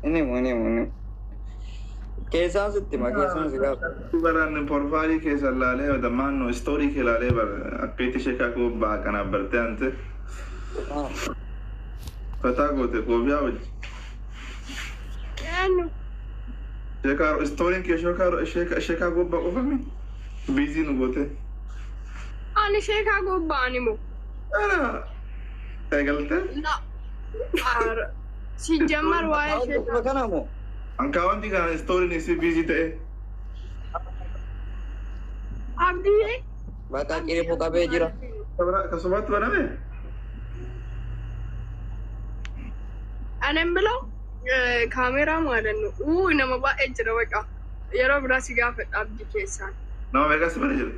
ini kesan sitti ma kesan siga baran porfali ke sallale da manno story ke lale bar aketi sheka ko ba kana barte ante pata gote ko biya waj يعني sheka story ke sheka go ba ko fami busy no gote أنا شيء كأقول بانيمو ana tegalte لا سيجمر واي شيء makana mo anka wandi kana story ni si busy te أبدي baka kiri mo kabe jira sabra kasubat bana me أنا بلو كاميرا ما لأنه إنما بقى إجرا وقع يرى براسي قافت أبدي كيسان no me gas bana jere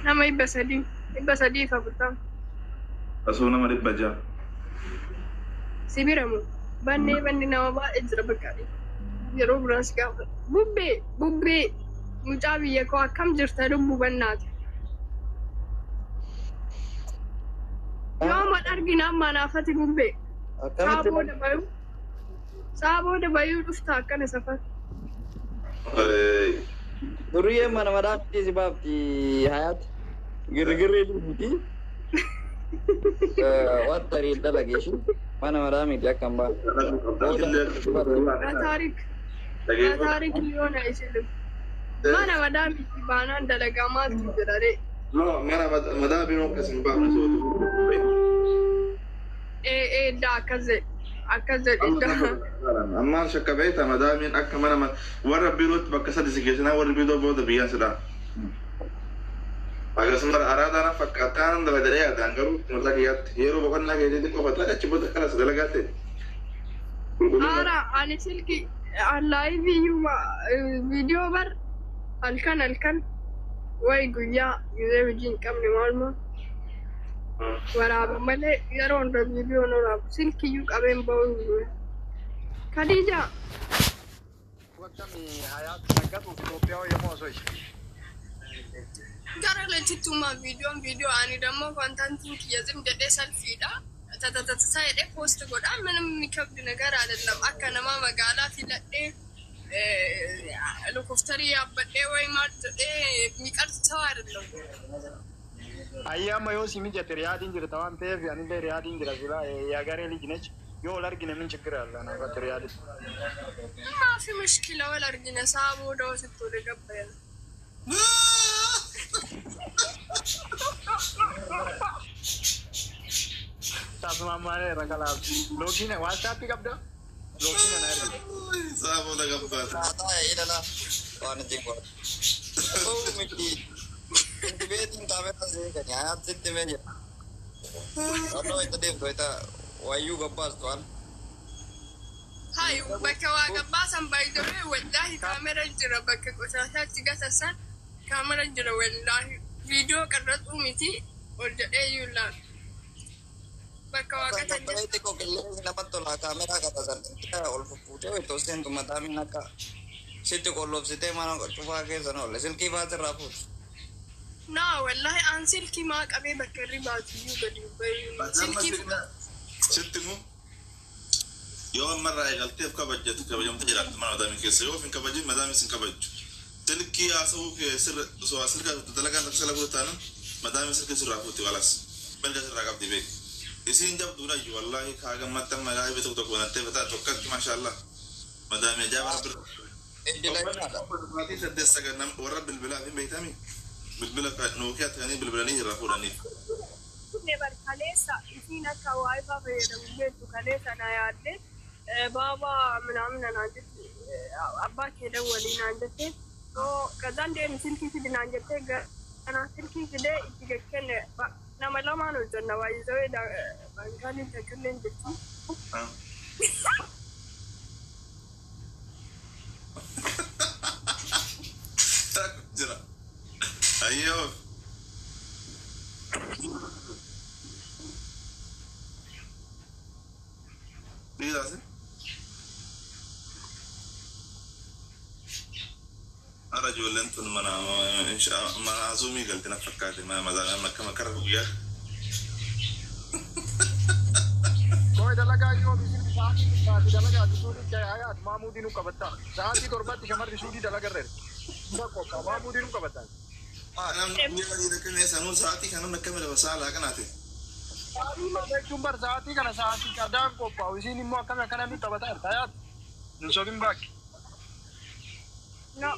nama ibasadi fakutam asuna mari baja sibiramu banne nama ba ejra bakari yero bras ka bubbe mujabi yako akam jirta dubbu bannat yawma dargina manafati bubbe sabo da bayu dufta kana safar duriye mana madati sebab di hayat gere-gere di wat dari lagi sih mana madami dia kamba tarik liona isilu mana madami bana dalaga ma tudare no mana madami no kasim ba so da kaze akaze da amma shakka baita madami akka mana warra birot bakasad sigeshna warra bido boda biyan sada agar semar arada na fakatan dalam dari ada anggaru mutlak yat hero bukan lagi jadi kau batal coba tekan segala gate ara ani silki live video bar alkan way guya yuze bijin kam ni malmo wara male yaron da video no rab silki yu kaben bawu khadija wakami hayat nagat utopia ya mo so gara lechituma video ani damo content ki yazim dede selfie da tata sai de post goda ምንም የሚከብድ ነገር አይደለም አከነማ መጋላት ይለደ ሄሊኮፕተር ያበደ ወይ ማለት የሚቀርጽ ሰው አይደለም አያማ ዮሲ ሚጀት ሪያዲን ጅርታ ዋን ቴፍ ያን እንደ ሪያዲን ጅራ ሱላ ያጋሬ ልጅ ነች ዮ ለርግነ ምን ችግር አለ ነው በሪያድ ማፊ ሙሽኪላ ወለርግነ ሳቦ ዶ ስትወደ ገበያ tasmamane rakala lokine whatsapp kabda lokine na erdi sabo da gabba ata ida na wana jingo oh miti betin kamera se kanya atsitte meja ano ita dem toita wayu gabbas tuan hayu bakawa gabbasan baydore wallahi kamera jira bakka qosasa tigasasa kamera jira wallahi video qarratu miti orja eyulla bakawa katanya ite ko kelle naman to la kamera kata san kita olfu pute to sen to madami naka sito ko lob site mano tufa ke sano lesel ki baat raput na wallahi an silki ma qabe bakari baatu yu gadi bay silki sittimu يوم مرة قلتي بكبجت كبجم تجرب ما دام كيس يوم في كبجي ما دام يسن كبج تلكي أسوق سر سوا سر كتلقى نفس الأقول تانا ما دام يسن كسر راكوتي خلاص بلجأ سر راكب دبي يسين جاب دورا يو والله كاغم ما تم ما راي بتوك تكون أنت بتا توكل ما شاء الله ما دام يجاب رب ما تيجي تدسك نم ورب بالبلاد في بيتامي بالبلاد نوكيات يعني بالبلاني راكوداني never kalesa isina kawaifa fayda mbetu kalesa na yaade baba ምናምን አንጀት አባቴ ደወለኝ አንጀቴ ከዛን ደም ስልክ ሲድና አንጀቴ ገና ስልክ ሲደ ይገከለ ነመላማ ነው ጀነባ ይዘው ባንካሊ ተከለን ድቱ ጅራ አየው لازم رجل انتم منا ان شاء ما عزومي قلت نفكات ما ما كما كرهوا يا koy dalaga yo bisin saati dalagaa suudii kee hayaat maamuudii nu qabatta. Sa'aatii torbatti shamarri suudii dalagarreer. Bakka maamuudii nu qabatta. Namni kan sanuu sa'aatii kanan akka mala saalaa kanaate. Jechuun bar sa'aatii kana sa'aatii qadaan qophaa'u isiin immoo akkana kana nu taphata hayaat. Nu soobin baakki. No.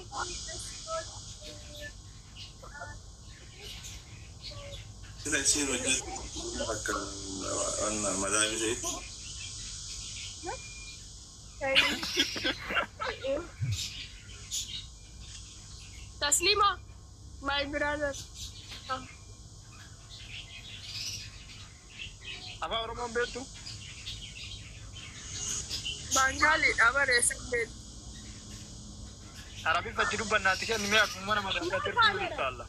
Sila isiin hojjetu akka madaami ta'e. Taslima, my brother. Afaan Oromoon beektu? Bangali dabare sabbe. Arabiin fachi dubbannaati kenni mee akkuma mana madaala tirtuu taalla.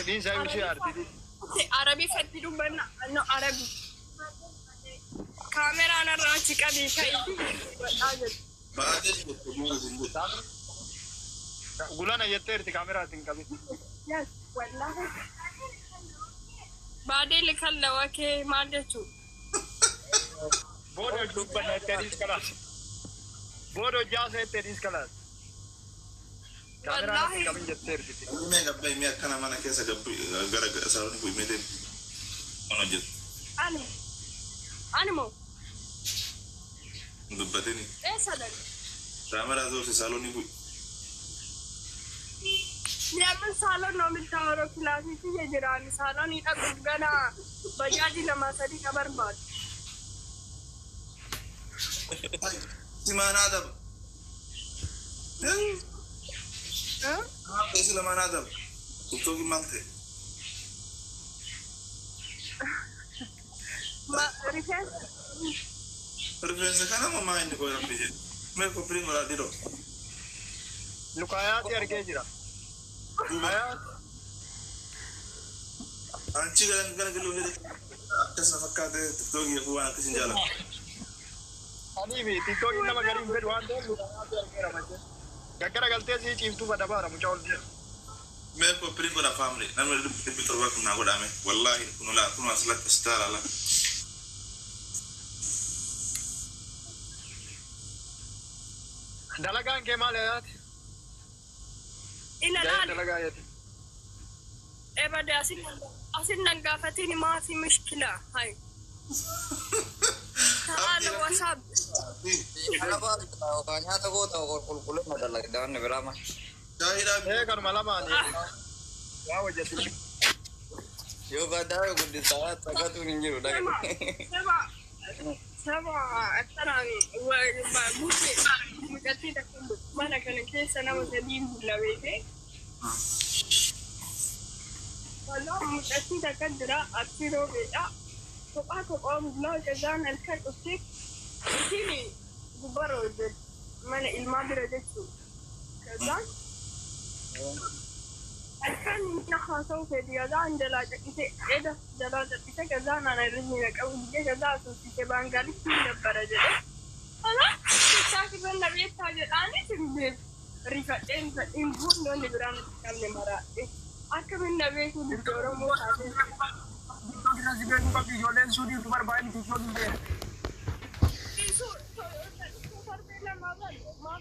Din sai ushi arti. Arabi fachi dubbanna no Arabi. Kamera narraa achi qabii ka'iiti godhaa jiru. Gulana jetteerti kaameraatiin qabi. Yes, wallahi. Baadee likan lawa kee maal jechuu? Booda dubbanna jetteeris kalaas. Booda jaasa jetteeris kalaas. Kaameraan qabin jetteerti. Mee gabbay mee akkana mana keessa gabbi gara saawwan bu'imee deemu. Mana hojjetu. Ani moo? Dubbatini. Sadan. Ramara zote saloni bu'i. Yaman salon nomi taaro kilasi si jirani salon ita gana bajaji lama sadi kabar baat. Si mana ada? Isi la mana ada? Untuk gimana? Ma refresh. Refresh kana mama ini kau yang bijak. Mereka prima lah diro. Lukayaati argee jira. Anci kan kalau jadi akas nafakate tiktok ya bukan akas jalan. Ani bi tiktok ini nama garim bed wan deh lukayaati argee ramaje. Gakara galtee sih cimtu pada bara muncul dia. Mereka prima lah family. Nama itu lebih terbaik nak aku dame. Wallahi kuno aslat star lah. Dalagaan kee maal yaati? Ina laal. Dalagaa yaati. Bade asin nanggafatini maafi mishkila. Hai. Taala wasab. Kenapa kayaknya aku tahu kul-kulan ada lagi dalam berapa? Cahira. Kan malam ani. Ya wajah tu. Yo kada aku di saat takat tu ninjil udah. Sama atarang buke mukati tak kumbut mana kana kesa nama jadi bulawete kalau mukati tak kadra atiro beda to ako om blog jana alkat usik sini gubaro de mana ilmadira jechu kaza alkan nahasau ke dia dan jala ite eda jala ite kaza na rizmi ka uje kaza so ite bangali nabara jede ala saki benda beta jedani timbe rifaten in bundo ne biran kamne mara akka benda betu doro mo ade Kita juga buka video dan sudi untuk berbahan tiktok ini. so bela magal ma